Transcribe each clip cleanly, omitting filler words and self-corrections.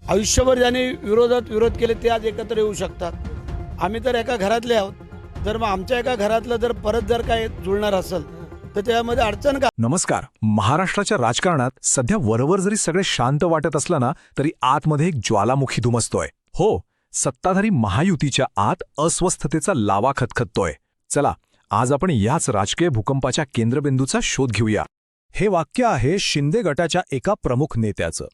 आयुष्यभर ज्यांनी विरोध केले ते आज एकत्र येऊ शकतात. आम्ही तर एका घरातले आहोत. जर मग आमच्या एका घरातलं जर परत जर काय जुळणार असेल तर त्यामध्ये अडचण का? नमस्कार. महाराष्ट्राच्या राजकारणात सध्या वरवर जरी सगळे शांत वाटत असलं ना, तरी आतमध्ये एक ज्वालामुखी धुमसतोय. हो, सत्ताधारी महायुतीच्या आत अस्वस्थतेचा लावा खतखततोय. चला, आज आपण याच राजकीय भूकंपाच्या केंद्रबिंदूचा शोध घेऊया. हे वाक्य आहे शिंदे गटाच्या एका प्रमुख नेत्याचं.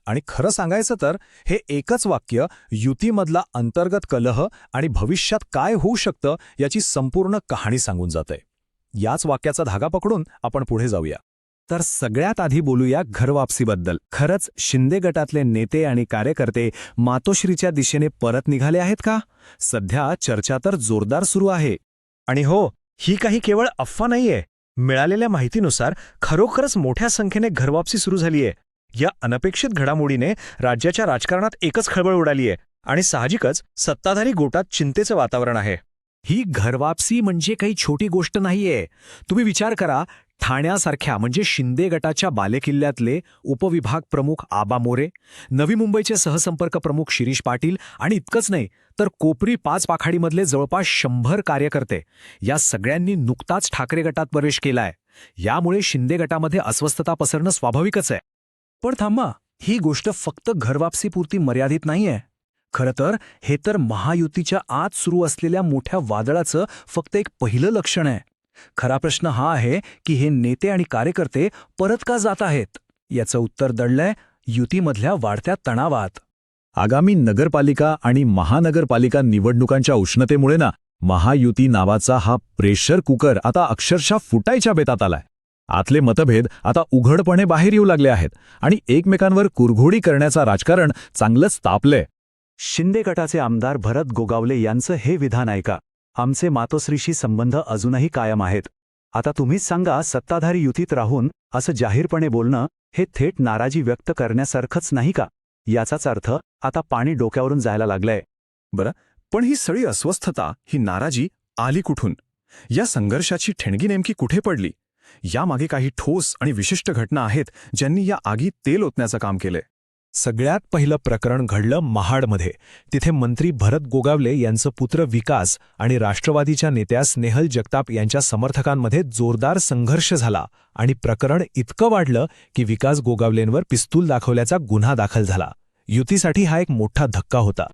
आणि खरं सांगायचं तर हे एकच वाक्य युतीमधला अंतर्गत कलह आणि भविष्यात काय होऊ शकतं याची संपूर्ण कहाणी सांगून जातंय. याच वाक्याचा धागा पकडून आपण पुढे जाऊया. तर सगळ्यात आधी बोलूया घरवापसीबद्दल. खरंच शिंदे गटातले नेते आणि कार्यकर्ते मातोश्रीच्या दिशेने परत निघाले आहेत का? सध्या चर्चा तर जोरदार सुरू आहे. आणि हो, ही काही केवळ अफवा नाहीये. मिळालेल्या माहितीनुसार खरोखरच मोठ्या संख्येने घरवापसी सुरू झालीये. या अनपेक्षित घडामोडीने राज्याच्या राजकारणात एकच खळबळ उडालीये आणि साहजिकच सत्ताधारी गोटात चिंतेचं वातावरण आहे. ही घरवापसी म्हणजे काही छोटी गोष्ट नाहीये. तुम्ही विचार करा, ठाण्यासारख्या म्हणजे शिंदे गटाच्या बालेकिल्ल्यातले उपविभाग प्रमुख आबा मोरे, नवी मुंबईचे सहसंपर्क प्रमुख शिरीष पाटील आणि इतकंच नाही तर कोपरी 5 पाखाडीमधले जवळपास 100 कार्यकर्ते या सगळ्यांनी नुकताच ठाकरे गटात प्रवेश केलाय. यामुळे शिंदे गटामध्ये अस्वस्थता पसरणं स्वाभाविकच आहे. पण थांबा, ही गोष्ट फक्त घरवापसीपुरती मर्यादित नाहीये. खरं तर हे तर महायुतीच्या आत सुरू असलेल्या मोठ्या वादळाचं फक्त एक पहिलं लक्षण आहे. खरा प्रश्न हा आहे की हे नेते आणि कार्यकर्ते परत का जात आहेत? याचं उत्तर दडलंय युतीमधल्या वाढत्या तणावात. आगामी नगरपालिका आणि महानगरपालिका निवडणुकांच्या उष्णतेमुळे ना, महायुती नावाचा हा प्रेशर कुकर आता अक्षरशः फुटायच्या बेतात आलाय. आतले मतभेद आता उघडपणे बाहेर येऊ लागले आहेत आणि एकमेकांवर कुरघोडी करण्याचं राजकारण चांगलंच तापलंय. शिंदे गटाचे आमदार भरत गोगावले यांचं हे विधान ऐका, आमचे मातोश्रीशी संबंध अजूनही कायम आहेत. आता तुम्हीच सांगा, सत्ताधारी युतीत राहून असं जाहीरपणे बोलणं हे थेट नाराजी व्यक्त करण्यासारखंच नाही का? याचाच अर्थ आता पाणी डोक्यावरून जायला लागलंय. बरं, पण ही सगळी अस्वस्थता, ही नाराजी आली कुठून? या संघर्षाची ठिणगी नेमकी कुठे पडली? यामागे काही ठोस आणि विशिष्ट घटना आहेत ज्यांनी या आगीत तेल ओतण्याचं काम केलंय. सगळ्यात पहिलं प्रकरण घडलं महाडमध्ये. तिथे मंत्री भरत गोगावले यांचं पुत्र विकास आणि राष्ट्रवादीच्या नेत्या स्नेहल जगताप यांच्या समर्थकांमध्ये जोरदार संघर्ष झाला आणि प्रकरण इतकं वाढलं की विकास गोगावलेंवर पिस्तूल दाखवल्याचा गुन्हा दाखल झाला. युतीसाठी हा एक मोठा धक्का होता.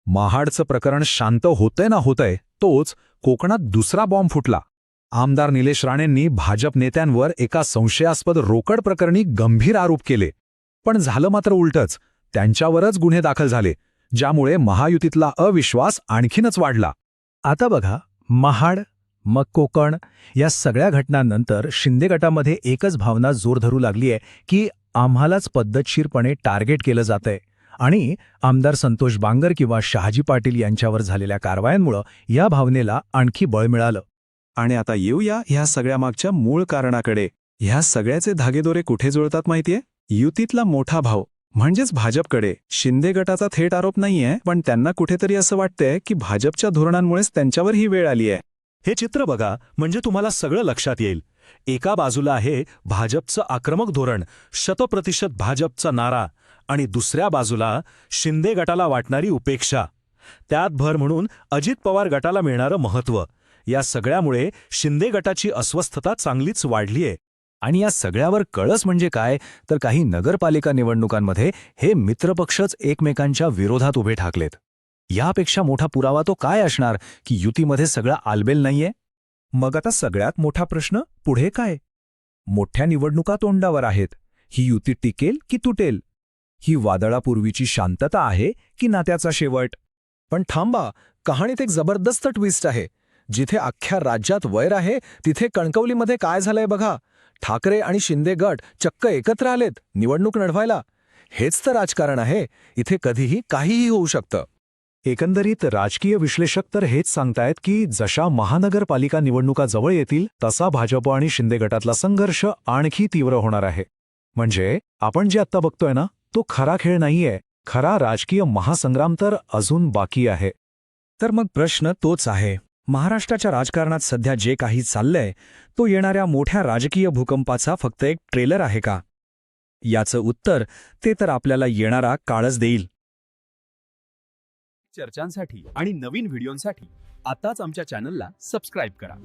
महाडचं प्रकरण शांत होतंय ना होतंय, तोच कोकणात दुसरा बॉम्ब फुटला. आमदार निलेश राणेंनी भाजप नेत्यांवर एका संशयास्पद रोकड प्रकरणी गंभीर आरोप केले. पण झालं मात्र उलटंच, त्यांच्यावरच गुन्हे दाखल झाले, ज्यामुळे महायुतीतला अविश्वास आणखीनच वाढला. आता बघा, महाड मग कोकण या सगळ्या घटनांनंतर शिंदे गटामध्ये एकच भावना जोर धरू लागलीय की आम्हालाच पद्धतशीरपणे टार्गेट केलं जातंय. आणि आमदार संतोष बांगर किंवा शहाजी पाटील यांच्यावर झालेल्या कारवायांमुळं या भावनेला आणखी बळ मिळालं. आणि आता येऊया ह्या सगळ्यामागच्या मूळ कारणाकडे. ह्या सगळ्याचे धागेदोरे कुठे जुळतात माहितीये? युतीतला मोठा भाव म्हणजेच भाजपकडे. शिंदे गटाचा थेट आरोप नाहीये, पण त्यांना कुठेतरी असं वाटतंय की भाजपच्या धोरणांमुळेच त्यांच्यावर ही वेळ आलीय. हे चित्र बघा, म्हणजे तुम्हाला सगळं लक्षात येईल. एका बाजूला आहे भाजपचं आक्रमक धोरण, 100% भाजपचा नारा, आणि दुसऱ्या बाजूला शिंदे गटाला वाटणारी उपेक्षा, त्यात भर म्हणून अजित पवार गटाला मिळणारं महत्त्व. या सगळ्यामुळे शिंदे गटाची अस्वस्थता चांगलीच वाढलीय. आणि या सगळ्यावर कळस म्हणजे काय, तर काही नगरपालिका निवडणुकांमध्ये हे मित्रपक्षच एकमेकांच्या विरोधात उभे ठाकलेत. यापेक्षा मोठा पुरावा तो काय असणार की युतीमध्ये सगळं आलबेल नाहीये? मग आता सगळ्यात मोठा प्रश्न पुढे काय? मोठ्या निवडणुका तोंडावर आहेत. ही युती टिकेल की तुटेल? ही वादळापूर्वीची शांतता आहे की नात्याचा शेवट? पण थांबा, कहाणीत एक जबरदस्त ट्विस्ट आहे. जिथे अख्ख्या राज्यात वैर आहे, तिथे कणकवलीमध्ये काय झालंय बघा. ठाकरे आणि शिंदे गट चक्क एकत्र आलेत निवडणूक लढवायला. हेच तर राजकारण आहे. इथे कधीही काहीही होऊ शकतं. एकंदरीत राजकीय विश्लेषक तर हेच सांगतायत की जशा महानगरपालिका निवडणुका जवळ येतील तसा भाजप आणि शिंदे गटातला संघर्ष आणखी तीव्र होणार आहे. म्हणजे आपण जे आत्ता बघतोय ना, तो खरा खेळ नाहीये. खरा राजकीय महासंग्राम तर अजून बाकी आहे. तर मग प्रश्न तोच आहे, महाराष्ट्राच्या राजकारणात सध्या जे काही चाललंय तो येणाऱ्या मोठ्या राजकीय भूकंपाचा फक्त एक ट्रेलर आहे का? याचं उत्तर ते तर आपल्याला येणारा काळच देईल. चर्चांसाठी आणि नवीन व्हिडिओंसाठी आताच आमच्या चॅनलला सबस्क्राईब करा.